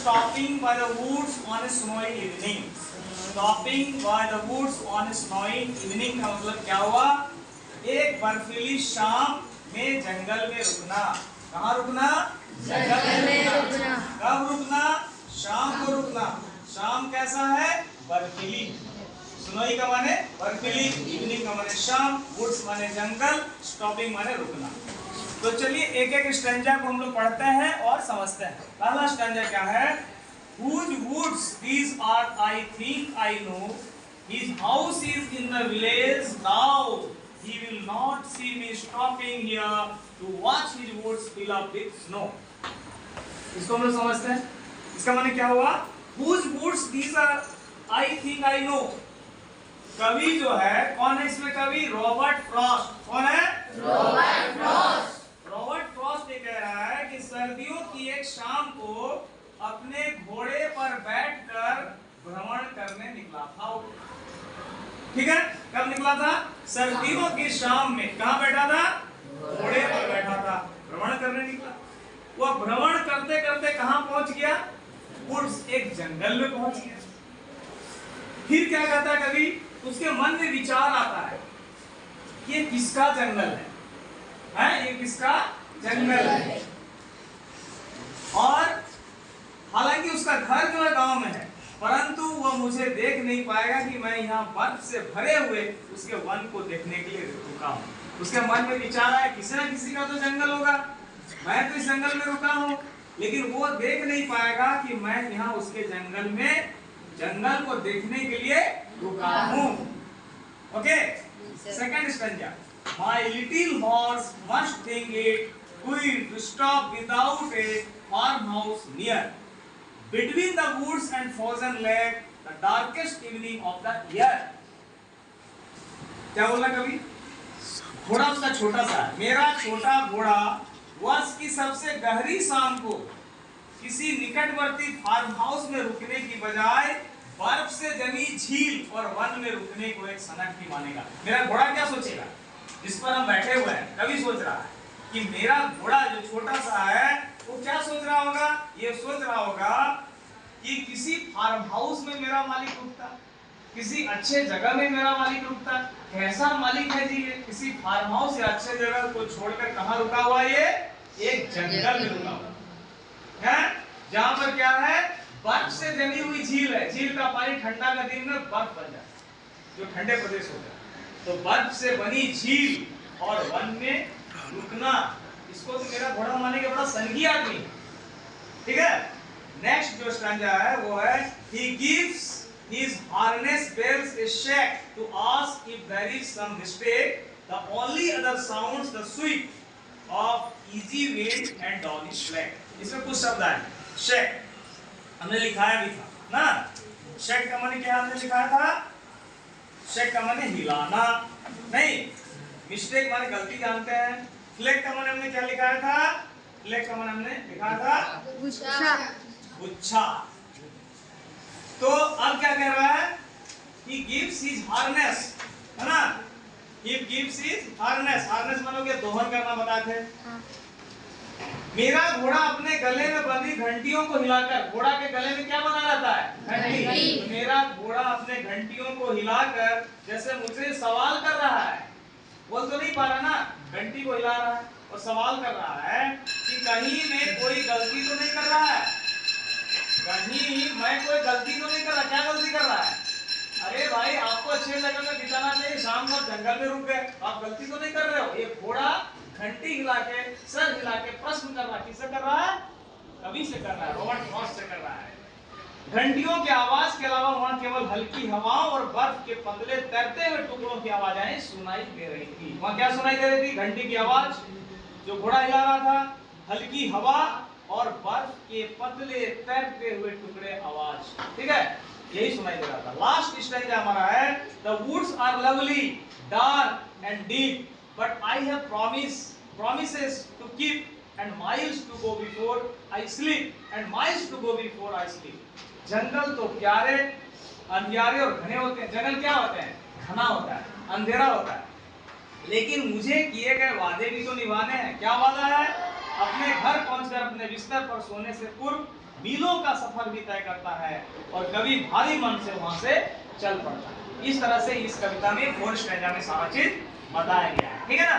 stopping by the woods on a snowy evening. Stopping by the woods on a snowy evening का मतलब क्या हुआ? एक बर्फीली शाम में जंगल में रुकना। कहाँ रुकना? जंगल में रुकना। कब रुकना? शाम को रुकना। शाम कैसा है? बर्फीली। स्नोई का माने बर्फीली, इवनिंग का माने शाम, वुड्स माने जंगल, स्टॉपिंग माने रुकना। तो चलिए एक एक स्टैंजा को हम लोग पढ़ते हैं और समझते हैं। पहला स्टैंजा क्या है? Whose woods these are, I think I know. His house is in the village now. He will not see me stopping here to watch his woods fill up with snow. इसको हम लोग समझते हैं। इसका माने क्या हुआ? Whose woods these are, I think I know. कवि जो है, कौन है इसमें कवि? Robert Frost. कौन है? Robert Frost. रॉबर्ट फ्रॉस्ट ये कह रहा है कि सर्दियों की एक शाम को अपने घोड़े पर बैठकर भ्रमण करने निकला था। ठीक है, कब निकला था? सर्दियों की शाम में। कहाँ बैठा था? घोड़े पर बैठा था, भ्रमण करने निकला। वह भ्रमण करते करते कहाँ पहुंच गया? वुड्स, एक जंगल में पहुंच गया। फिर क्या कहता है कवि? उसके मन में विचार आता है, ये किसका जंगल है? ये किसका जंगल है? और हालांकि उसका घर जो है गांव में है, परंतु वह मुझे देख नहीं पाएगा कि मैं यहाँ बर्फ से भरे हुए उसके वन को देखने के लिए रुका हूँ। उसके मन में विचार आया, किसी न किसी का तो जंगल होगा, मैं तो इस जंगल में रुका हूँ, लेकिन वो देख नहीं पाएगा कि मैं यहाँ उसके जंगल में जंगल को देखने के लिए रुका हूँ। Okay, second stanza. My little horse must think it queer to stop without a farmhouse near. Between the woods and frozen lake, the darkest evening of the year. क्या बोला कवि? घोड़ा उसका छोटा सा है। मेरा छोटा घोड़ा वर्ष की सबसे गहरी शाम को किसी निकटवर्ती फार्म हाउस में रुकने की बजाय बर्फ से जमी झील और वन में रुकने को एक सनक ही मानेगा। मेरा घोड़ा क्या सोचेगा जिस पर हम बैठे हुए हैं? कवि सोच रहा है कि मेरा घोड़ा जो छोटा सा है वो क्या सोच रहा होगा? ये सोच रहा होगा कि किसी फार्म हाउस में मेरा मालिक रुकता, किसी अच्छे जगह में मेरा मालिक रुकता। कैसा मालिक है जी ये? किसी फार्म हाउस या अच्छे जगह को छोड़कर कहाँ रुका हुआ? ये एक जंगल में रुका हुआ है, जहाँ पर क्या है? बर्फ से जमी हुई झील है। झील का पानी ठंडा का दिन में बर्फ बन जाता है, जो ठंडे प्रदेश होते हैं। तो बर्फ से बनी झील और वन में रुकना, इसको तो मेरा घोड़ा मानेगा बड़ा संगी आदमी। ठीक है, नेक्स्ट जो स्टैंजा है वो है he gives his harness bells a shake to ask if there is some mistake. The only other sounds the sweep of easy wind and doggy slack. इसमें कुछ शब्द है। शेक हमने लिखाया भी था ना। शेक का माने क्या हमने लिखाया था? शेक का माने हिलाना नहीं, मिस्टेक माने गलती जानते हैं। फ्लेक का माने हमने क्या लिखाया था? फ्लेक का माने हमने लिखा था गुच्छा। गुच्छा। तो अब क्या कह रहा है? He gives his harness, है ना? He gives his harness. harness मानो क्या? दोहन करना बताए थे। मेरा घोड़ा अपने गले में बंधी घंटियों को हिलाकर, घोड़ा के गले में क्या बना रहता है? घंटी। मेरा घोड़ा अपने घंटियों को हिलाकर जैसे मुझसे सवाल कर रहा है, बोल तो नहीं पा रहा ना, घंटी को हिला रहा है और सवाल कर रहा है कि कहीं मैं कोई गलती तो नहीं कर रहा है, कहीं मैं कोई गलती तो नहीं कर रहा। क्या गलती कर रहा है? अरे भाई, आपको अच्छे जगह में बिताना चाहिए, शाम को जंगल में रुक गए, आप गलती तो नहीं कर रहे हो। ये घोड़ा घंटी हिला के, सर हिला के प्रश्न कर रहा है। किससे कर रहा है? कवि से कर रहा है, रॉबर्ट फ्रॉस्ट से कर रहा है। घंटियों की आवाज के अलावा वहां केवल हल्की हवाओं और बर्फ के पतले तैरते हुए टुकड़ों की आवाजें सुनाई दे रही थी। वहां क्या सुनाई दे रही थी? घंटी की आवाज, जो घोड़ा हिला रहा था, हल्की हवा और बर्फ के पतले तैरते हुए टुकड़े आवाज। ठीक है, यही सुनाई दे रहा था। लास्ट स्टैंजा हमारा है the woods are lovely dark and deep but I have promises to keep and miles to go before I sleep and miles to go before I sleep. जंगल तो प्यारे, अंधियारे और घने होते हैं। जंगल क्या होते हैं? घना होता है, अंधेरा होता है, लेकिन मुझे किए गए वादे भी तो निभाने हैं। क्या वादा है? अपने घर पहुंचकर अपने बिस्तर पर सोने से पूर्व मीलों का सफर भी तय करता है और कभी भारी मन से वहां से चल पड़ता है। इस तरह से इस कविता में 4 स्टैंजा में सारा चीज बताया गया है, ठीक है ना।